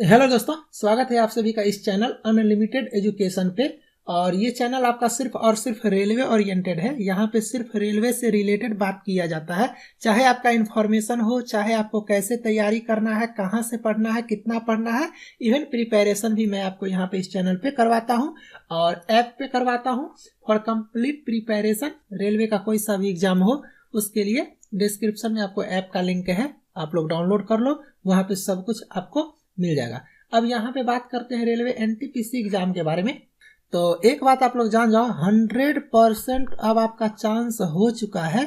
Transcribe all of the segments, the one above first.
Hello दोस्तों, स्वागत है आप सभी का इस चैनल अनलिमिटेड एजुकेशन पे। और ये चैनल आपका सिर्फ और सिर्फ रेलवे ओरिएंटेड है। यहाँ पे सिर्फ रेलवे से रिलेटेड बात किया जाता है। चाहे आपका इन्फॉर्मेशन हो, चाहे आपको कैसे तैयारी करना है, कहाँ से पढ़ना है, कितना पढ़ना है, इवन प्रिपरेशन भी मैं आपको यहाँ पे इस चैनल पे करवाता हूँ और ऐप पे करवाता हूँ। फॉर कंप्लीट प्रिपरेशन रेलवे का कोई सा भी एग्जाम हो, उसके लिए डिस्क्रिप्शन में आपको ऐप का लिंक है, आप लोग डाउनलोड कर लो, वहाँ पे सब कुछ आपको मिल जाएगा। अब यहाँ पे बात करते हैं रेलवे एनटीपीसी एग्जाम के बारे में। तो एक बात आप लोग जान जाओ, 100% अब आपका चांस हो चुका है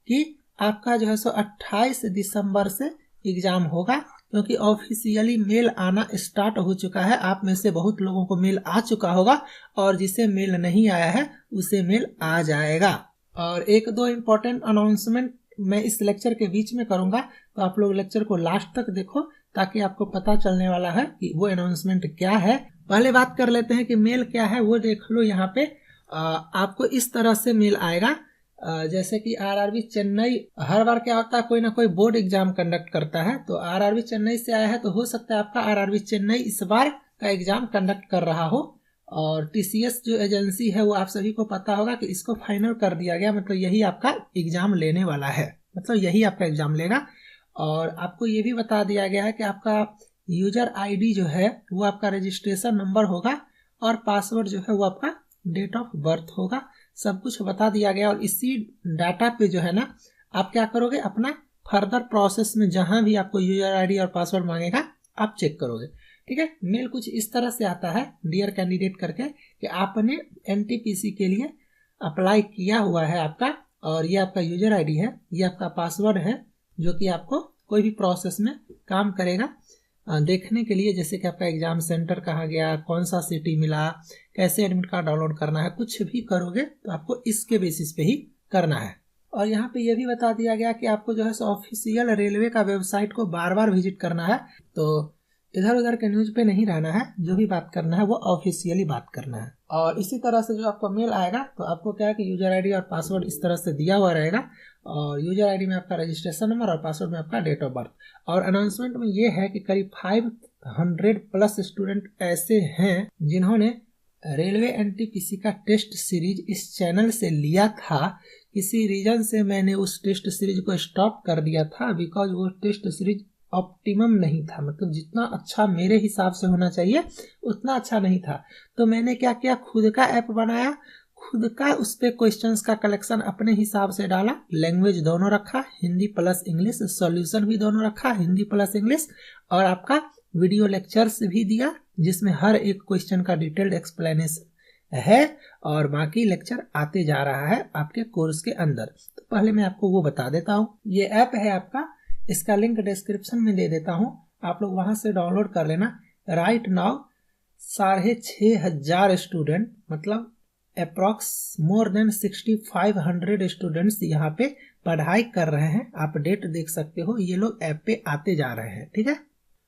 कि आपका जो है सो 28 दिसंबर से एग्जाम होगा, क्योंकि ऑफिशियली मेल आना स्टार्ट हो चुका है। आप में से बहुत लोगों को मेल आ चुका होगा और जिसे मेल नहीं आया है उसे मेल आ जाएगा। और एक दो इम्पोर्टेंट अनाउंसमेंट मैं इस लेक्चर के बीच में करूंगा, तो आप लोग लेक्चर को लास्ट तक देखो ताकि आपको पता चलने वाला है कि वो अनाउंसमेंट क्या है। पहले बात कर लेते हैं कि मेल क्या है, वो देख लो। यहाँ पे आपको इस तरह से मेल आएगा, जैसे कि आरआरबी चेन्नई हर बार क्या होता है, कोई ना कोई बोर्ड एग्जाम कंडक्ट करता है। तो आरआरबी चेन्नई से आया है, तो हो सकता है आपका आरआरबी चेन्नई इस बार का एग्जाम कंडक्ट कर रहा हो। और टीसीएस जो एजेंसी है वो आप सभी को पता होगा कि इसको फाइनल कर दिया गया, मतलब यही आपका एग्जाम लेने वाला है, मतलब यही आपका एग्जाम लेगा। और आपको ये भी बता दिया गया है कि आपका यूजर आईडी जो है वो आपका रजिस्ट्रेशन नंबर होगा और पासवर्ड जो है वो आपका डेट ऑफ बर्थ होगा। सब कुछ बता दिया गया। और इसी डाटा पे जो है ना, आप क्या करोगे, अपना फर्दर प्रोसेस में जहां भी आपको यूजर आईडी और पासवर्ड मांगेगा आप चेक करोगे। ठीक है। मेल कुछ इस तरह से आता है डियर कैंडिडेट करके कि आपने एनटीपीसी के लिए अप्लाई किया हुआ है आपका, और ये आपका यूजर आईडी है, ये आपका पासवर्ड है, जो कि आपको कोई भी प्रोसेस में काम करेगा देखने के लिए, जैसे कि आपका एग्जाम सेंटर कहाँ गया, कौन सा सिटी मिला, कैसे एडमिट कार्ड डाउनलोड करना है, कुछ भी करोगे तो आपको इसके बेसिस पे ही करना है। और यहाँ पे ये भी बता दिया गया कि आपको जो है ऑफिशियल रेलवे का वेबसाइट को बार बार विजिट करना है। तो इधर उधर के न्यूज पे नहीं रहना है, जो भी बात करना है वो ऑफिशियली बात करना है। और इसी तरह से जो आपको मेल आएगा, तो आपको क्या है कि यूजर आईडी और पासवर्ड इस तरह से दिया हुआ रहेगा, और यूजर आईडी में आपका रजिस्ट्रेशन नंबर और पासवर्ड में आपका डेट ऑफ बर्थ। और अनाउंसमेंट में ये है कि करीब 500 प्लस स्टूडेंट ऐसे हैं जिन्होंने रेलवे एनटीपीसी का टेस्ट सीरीज इस चैनल से लिया था। किसी रीजन से मैंने उस टेस्ट सीरीज को स्टॉप कर दिया था, बिकॉज वो टेस्ट सीरीज ऑप्टिमम नहीं था, मतलब जितना अच्छा मेरे हिसाब से होना चाहिए उतना अच्छा नहीं था। तो मैंने क्या किया, खुद का ऐप बनाया, खुद का उस पे क्वेश्चंस का कलेक्शन अपने हिसाब से डाला, लैंग्वेज दोनों रखा, हिंदी प्लस इंग्लिश, सॉल्यूशन भी दोनों रखा, हिंदी प्लस इंग्लिश, और आपका वीडियो लेक्चर्स भी दिया जिसमें हर एक क्वेश्चन का डिटेल्ड एक्सप्लेनेशन है, और बाकी लेक्चर आते जा रहा है आपके कोर्स के अंदर। तो पहले मैं आपको वो बता देता हूँ। ये ऐप है आपका, इसका लिंक डिस्क्रिप्शन में दे देता हूँ, आप लोग वहां से डाउनलोड कर लेना। राइट नाउ 6,500 स्टूडेंट, मतलब अप्रॉक्स मोर देन 6,500 स्टूडेंट्स यहाँ पे पढ़ाई कर रहे हैं। आप डेट देख सकते हो, ये लोग ऐप पे आते जा रहे हैं। ठीक है।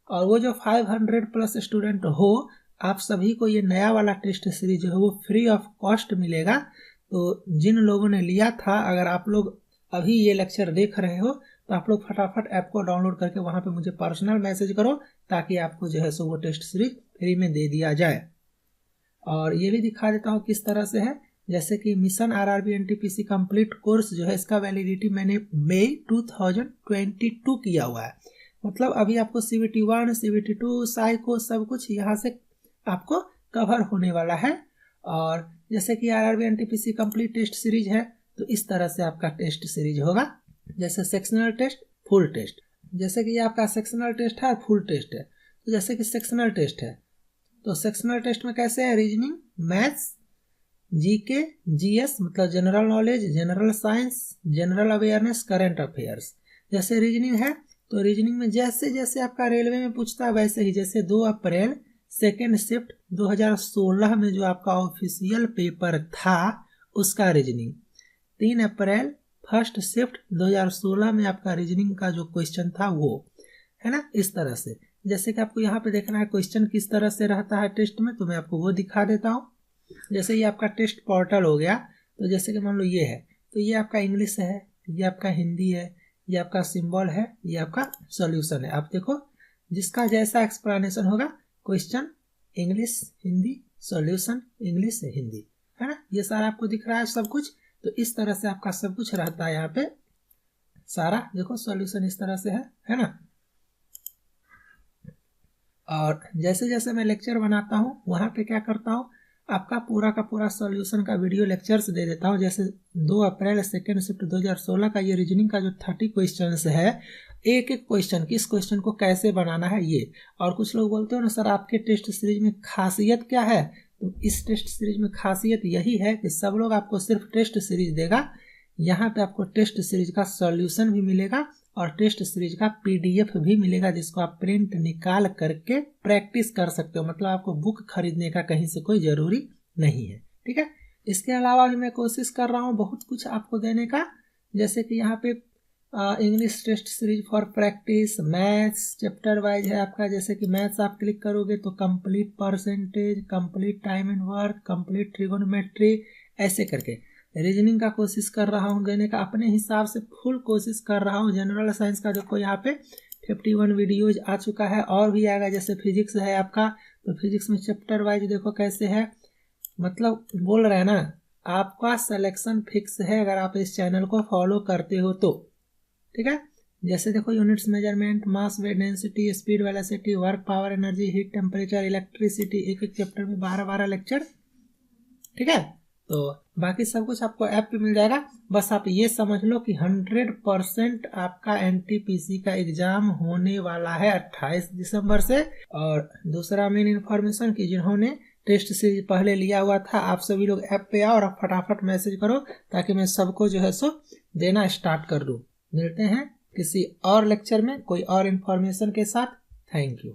और वो जो 500 प्लस स्टूडेंट हो, आप सभी को ये नया वाला टेस्ट सीरीज जो है वो फ्री ऑफ कॉस्ट मिलेगा। तो जिन लोगों ने लिया था, अगर आप लोग अभी ये लेक्चर देख रहे हो, तो आप लोग फटाफट ऐप को डाउनलोड करके वहां पे मुझे पर्सनल मैसेज करो, ताकि आपको जो है सो वो टेस्ट सीरीज फ्री में दे दिया जाए। और ये भी दिखा देता हूँ किस तरह से है। जैसे कि mission RRB NTPC complete course जो है, इसका वैलिडिटी मैंने मई 2022 किया हुआ है। मतलब अभी आपको CBT 1, CBT 2, साइको सब कुछ यहाँ से आपको कवर होने वाला है। और जैसे कि RRB NTPC complete test series है, तो इस तरह से आपका टेस्ट सीरीज होगा। जैसे सेक्शनल टेस्ट, फुल टेस्ट, जैसे कि आपका सेक्शनल टेस्ट है और फुल टेस्ट है। तो जैसे कि सेक्शनल टेस्ट है, तो सेक्शनल टेस्ट में कैसे है, रीजनिंग, मैथ्स, जीके, जीएस मतलब general knowledge, general science, general awareness, current affairs. जैसे रीजनिंग है, तो रीजनिंग में जैसे जैसे आपका रेलवे में पूछता है वैसे ही, जैसे 2 अप्रैल सेकेंड शिफ्ट 2016 में जो आपका ऑफिशियल पेपर था उसका रीजनिंग, 3 अप्रैल फर्स्ट शिफ्ट 2016 में आपका रीजनिंग का जो क्वेश्चन था वो है ना, इस तरह से। जैसे कि आपको यहाँ पे देखना है क्वेश्चन किस तरह से रहता है टेस्ट में, तो मैं आपको वो दिखा देता हूँ। जैसे ये आपका टेस्ट पोर्टल हो गया, तो जैसे कि मान लो ये है, तो ये आपका इंग्लिश है, ये आपका हिंदी है, ये आपका सिंबल है, ये आपका सॉल्यूशन है। आप देखो जिसका जैसा एक्सप्लेनेशन होगा, question English Hindi, solution English Hindi, है ना। ये सारा आपको दिख रहा है सब कुछ। तो इस तरह से आपका सब कुछ रहता है यहाँ पे सारा। देखो सॉल्यूशन इस तरह से है ना। और जैसे जैसे मैं लेक्चर बनाता हूँ वहाँ पे क्या करता हूँ, आपका पूरा का पूरा सॉल्यूशन का वीडियो लेक्चर्स दे देता हूँ। जैसे 2 अप्रैल सेकेंड शिफ्ट 2016 का ये रीजनिंग का जो 30 क्वेश्चंस है, एक एक क्वेश्चन किस क्वेश्चन को कैसे बनाना है ये। और कुछ लोग बोलते हो ना सर आपके टेस्ट सीरीज में खासियत क्या है, तो इस टेस्ट सीरीज में खासियत यही है कि सब लोग आपको सिर्फ टेस्ट सीरीज देगा, यहाँ पे आपको टेस्ट सीरीज का सॉल्यूशन भी मिलेगा और टेस्ट सीरीज का पीडीएफ भी मिलेगा, जिसको आप प्रिंट निकाल करके प्रैक्टिस कर सकते हो। मतलब आपको बुक खरीदने का कहीं से कोई जरूरी नहीं है, ठीक है। इसके अलावा भी मैं कोशिश कर रहा हूँ बहुत कुछ आपको देने का। जैसे कि यहाँ पे English test series for practice, maths chapter wise है आपका। जैसे कि मैथ्स आप क्लिक करोगे तो complete percentage, complete time and work, complete trigonometry, ऐसे करके। रीजनिंग का कोशिश कर रहा हूँ देने का, अपने हिसाब से फुल कोशिश कर रहा हूँ। जनरल साइंस का देखो यहाँ पे 51 वीडियोज आ चुका है, और भी आएगा। जैसे फिजिक्स है आपका, तो फिजिक्स में चैप्टर वाइज देखो कैसे है। मतलब बोल रहे हैं ना, आपका सिलेक्शन फिक्स है अगर आप इस चैनल को फॉलो करते हो तो, ठीक है। जैसे देखो units measurement, mass weight density, speed velocity, work power energy, heat temperature, electricity, एक एक चैप्टर में 12-12 लेक्चर, ठीक है। तो बाकी सब कुछ आपको ऐप पे मिल जाएगा। बस आप ये समझ लो कि 100% आपका एनटीपीसी का एग्जाम होने वाला है 28 दिसंबर से। और दूसरा मेन इन्फॉर्मेशन कि जिन्होंने टेस्ट सीरीज पहले लिया हुआ था, आप सभी लोग ऐप पे आओ और फटाफट मैसेज करो ताकि मैं सबको जो है सो देना स्टार्ट कर दूं। मिलते हैं किसी और लेक्चर में कोई और इन्फॉर्मेशन के साथ। Thank you.